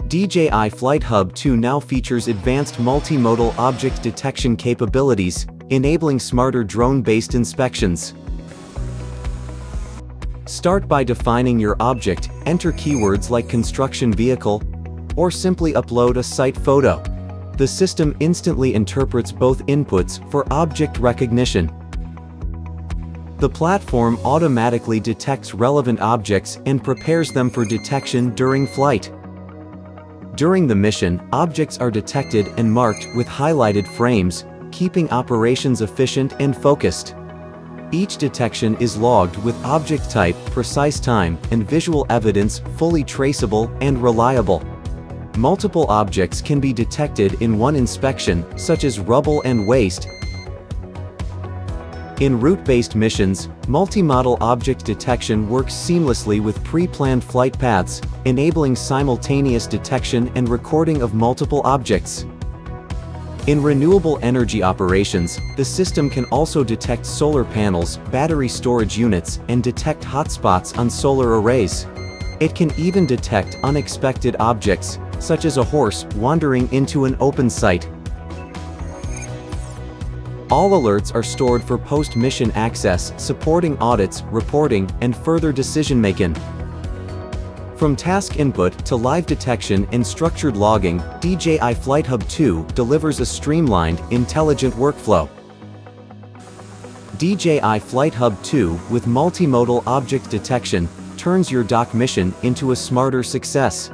DJI FlightHub 2 now features advanced multimodal object detection capabilities, enabling smarter drone-based inspections. Start by defining your object, enter keywords like construction vehicle, or simply upload a site photo. The system instantly interprets both inputs for object recognition. The platform automatically detects relevant objects and prepares them for detection during flight. During the mission, objects are detected and marked with highlighted frames, keeping operations efficient and focused. Each detection is logged with object type, precise time, and visual evidence, fully traceable and reliable. Multiple objects can be detected in one inspection, such as rubble and waste. In route-based missions, multi-modal object detection works seamlessly with pre-planned flight paths, enabling simultaneous detection and recording of multiple objects. In renewable energy operations, the system can also detect solar panels, battery storage units, and detect hotspots on solar arrays. It can even detect unexpected objects, such as a horse wandering into an open site. All alerts are stored for post-mission access, supporting audits, reporting, and further decision-making. From task input to live detection and structured logging, DJI FlightHub 2 delivers a streamlined, intelligent workflow. DJI FlightHub 2 with multimodal object detection turns your dock mission into a smarter success.